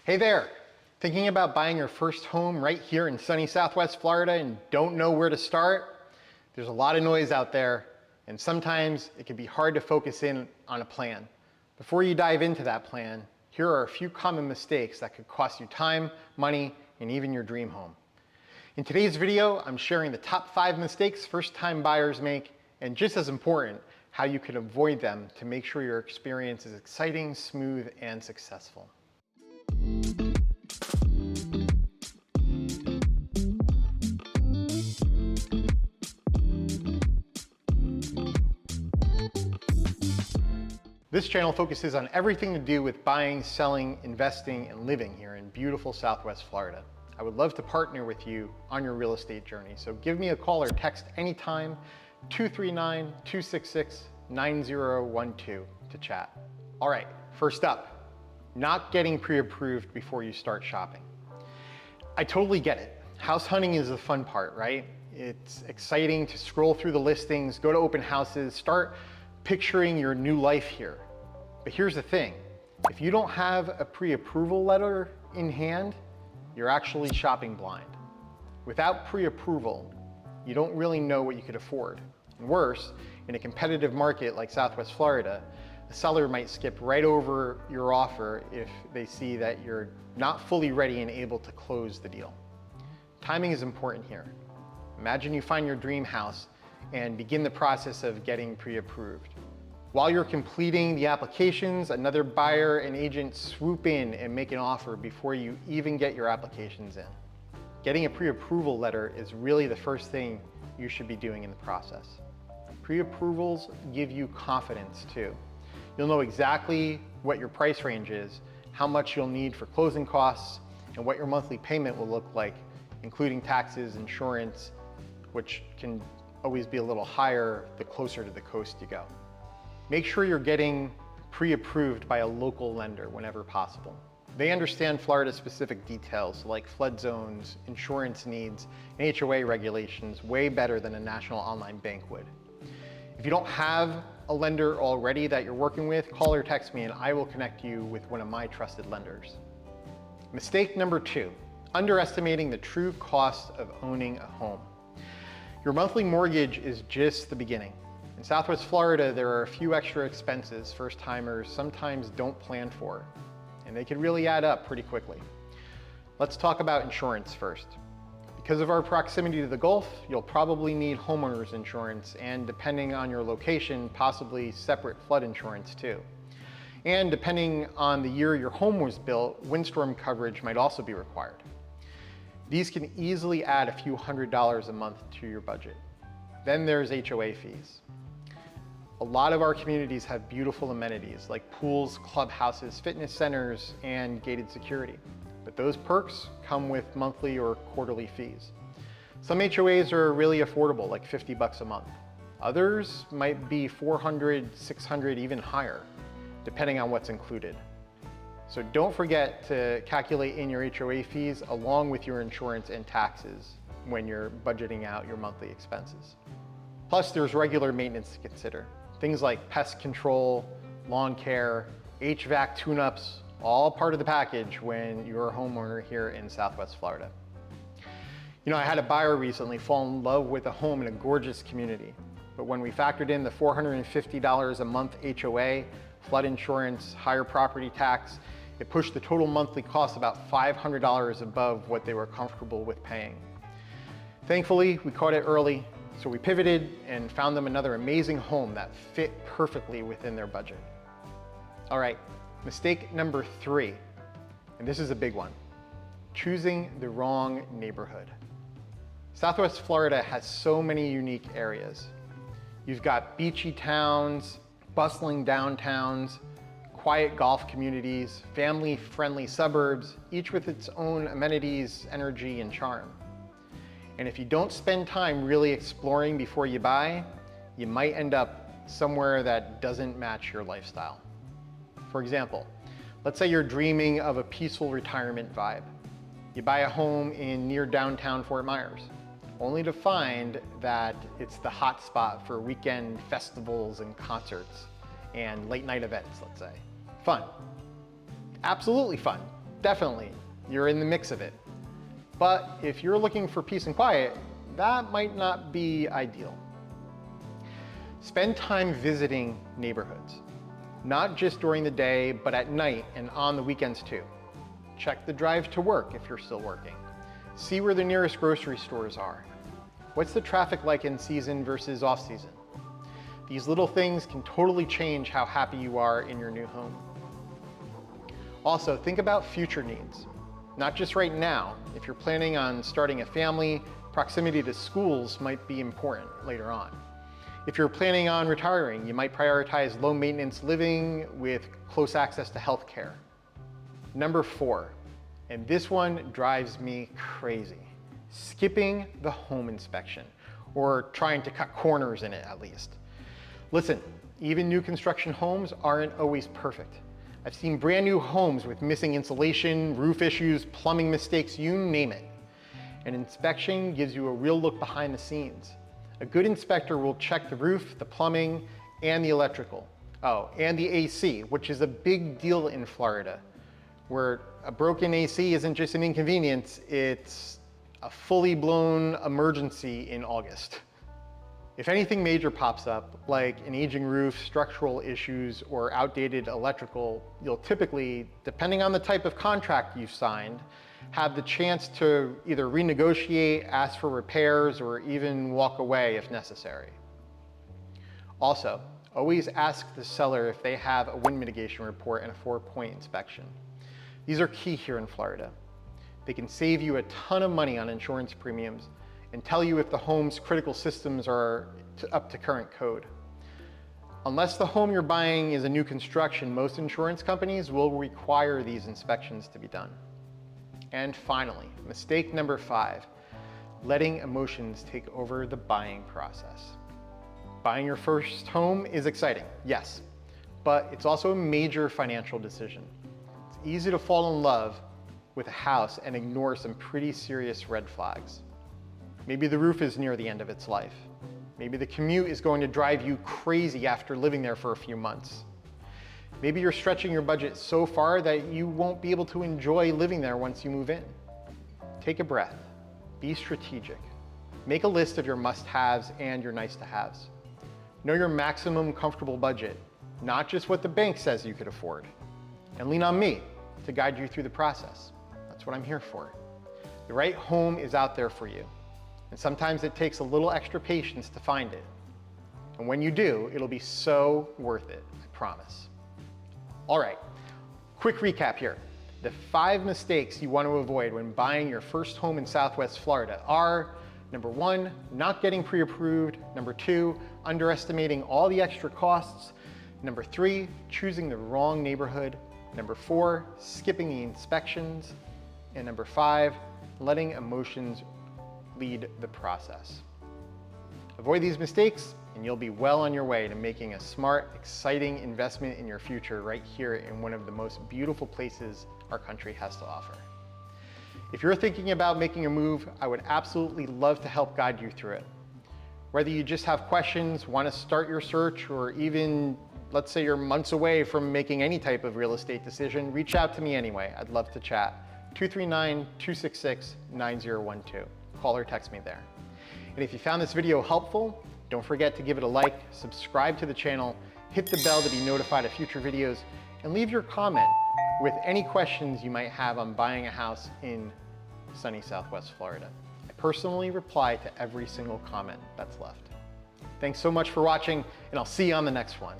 Hey there! Thinking about buying your first home right here in sunny Southwest Florida and don't know where to start? There's a lot of noise out there, and sometimes it can be hard to focus in on a plan. Before you dive into that plan, here are a few common mistakes that could cost you time, money, and even your dream home. In today's video, I'm sharing the top 5 mistakes first-time buyers make, and just as important, how you can avoid them to make sure your experience is exciting, smooth, and successful. This channel focuses on everything to do with buying, selling, investing, and living here in beautiful Southwest Florida. I would love to partner with you on your real estate journey, so give me a call or text anytime, 239-266-9012 to chat. All right, first up, not getting pre-approved before you start shopping. I totally get it. House hunting is the fun part, right? It's exciting to scroll through the listings, go to open houses, start picturing your new life here. But here's the thing, if you don't have a pre-approval letter in hand, you're actually shopping blind. Without pre-approval, you don't really know what you could afford. And worse, in a competitive market like Southwest Florida, the seller might skip right over your offer if they see that you're not fully ready and able to close the deal. Timing is important here. Imagine you find your dream house and begin the process of getting pre-approved. While you're completing the applications, another buyer and agent swoop in and make an offer before you even get your applications in. Getting a pre-approval letter is really the first thing you should be doing in the process. Pre-approvals give you confidence too. You'll know exactly what your price range is, how much you'll need for closing costs, and what your monthly payment will look like, including taxes, insurance, which can always be a little higher the closer to the coast you go. Make sure you're getting pre-approved by a local lender whenever possible. They understand Florida specific details like flood zones, insurance needs, and HOA regulations way better than a national online bank would. If you don't have a lender already that you're working with, call or text me and I will connect you with one of my trusted lenders. Mistake number 2, underestimating the true cost of owning a home. Your monthly mortgage is just the beginning. In Southwest Florida, there are a few extra expenses first-timers sometimes don't plan for, and they can really add up pretty quickly. Let's talk about insurance first. Because of our proximity to the Gulf, you'll probably need homeowners insurance, and depending on your location, possibly separate flood insurance too. And depending on the year your home was built, windstorm coverage might also be required. These can easily add a few $100s a month to your budget. Then there's HOA fees. A lot of our communities have beautiful amenities like pools, clubhouses, fitness centers, and gated security. But those perks come with monthly or quarterly fees. Some HOAs are really affordable, like $50 a month. Others might be $400, $600, even higher, depending on what's included. So don't forget to calculate in your HOA fees along with your insurance and taxes when you're budgeting out your monthly expenses. Plus, there's regular maintenance to consider. Things like pest control, lawn care, HVAC tune-ups, all part of the package when you're a homeowner here in Southwest Florida. You know, I had a buyer recently fall in love with a home in a gorgeous community, but when we factored in the $450 a month HOA, flood insurance, higher property tax, it pushed the total monthly cost about $500 above what they were comfortable with paying. Thankfully, we caught it early, so we pivoted and found them another amazing home that fit perfectly within their budget. All right, mistake number 3, and this is a big one, choosing the wrong neighborhood. Southwest Florida has so many unique areas. You've got beachy towns, bustling downtowns, quiet golf communities, family-friendly suburbs, each with its own amenities, energy, and charm. And if you don't spend time really exploring before you buy, you might end up somewhere that doesn't match your lifestyle. For example, let's say you're dreaming of a peaceful retirement vibe. You buy a home in near downtown Fort Myers, only to find that it's the hot spot for weekend festivals and concerts and late night events, let's say. Fun. Absolutely fun. definitely, you're in the mix of it. But if you're looking for peace and quiet, that might not be ideal. Spend time visiting neighborhoods, not just during the day, but at night and on the weekends too. Check the drive to work if you're still working. See where the nearest grocery stores are. What's the traffic like in season versus off season? These little things can totally change how happy you are in your new home. Also, think about future needs, not just right now. If you're planning on starting a family, proximity to schools might be important later on. If you're planning on retiring, you might prioritize low maintenance living with close access to healthcare. Number 4, and this one drives me crazy, skipping the home inspection, or trying to cut corners in it at least. Listen, even new construction homes aren't always perfect. I've seen brand new homes with missing insulation, roof issues, plumbing mistakes, you name it. An inspection gives you a real look behind the scenes. A good inspector will check the roof, the plumbing, and the electrical. Oh, and the AC, which is a big deal in Florida, where a broken AC isn't just an inconvenience, it's a fully blown emergency in August. If anything major pops up, like an aging roof, structural issues, or outdated electrical, you'll typically, depending on the type of contract you've signed, have the chance to either renegotiate, ask for repairs, or even walk away if necessary. Also, always ask the seller if they have a wind mitigation report and a 4-point inspection. These are key here in Florida. They can save you a ton of money on insurance premiums and tell you if the home's critical systems are up to current code. Unless the home you're buying is a new construction, most insurance companies will require these inspections to be done. And finally, mistake number 5, letting emotions take over the buying process. Buying your first home is exciting, yes, but it's also a major financial decision. It's easy to fall in love with a house and ignore some pretty serious red flags. Maybe the roof is near the end of its life. Maybe the commute is going to drive you crazy after living there for a few months. Maybe you're stretching your budget so far that you won't be able to enjoy living there once you move in. Take a breath. Be strategic. Make a list of your must-haves and your nice-to-haves. Know your maximum comfortable budget, not just what the bank says you could afford. And lean on me to guide you through the process. That's what I'm here for. The right home is out there for you. And sometimes it takes a little extra patience to find it. And when you do, it'll be so worth it, I promise. All right, quick recap here. The 5 mistakes you want to avoid when buying your first home in Southwest Florida are: number 1, not getting pre-approved; number 2, underestimating all the extra costs; number 3, choosing the wrong neighborhood; number 4, skipping the inspections; and number 5, letting emotions lead the process. Avoid these mistakes and you'll be well on your way to making a smart, exciting investment in your future right here in one of the most beautiful places our country has to offer. If you're thinking about making a move, I would absolutely love to help guide you through it. Whether you just have questions, want to start your search, or even, let's say you're months away from making any type of real estate decision, reach out to me anyway. I'd love to chat. 239-266-9012. Call or text me there. And if you found this video helpful, don't forget to give it a like, subscribe to the channel, hit the bell to be notified of future videos, and leave your comment with any questions you might have on buying a house in sunny Southwest Florida. I personally reply to every single comment that's left. Thanks so much for watching, and I'll see you on the next one.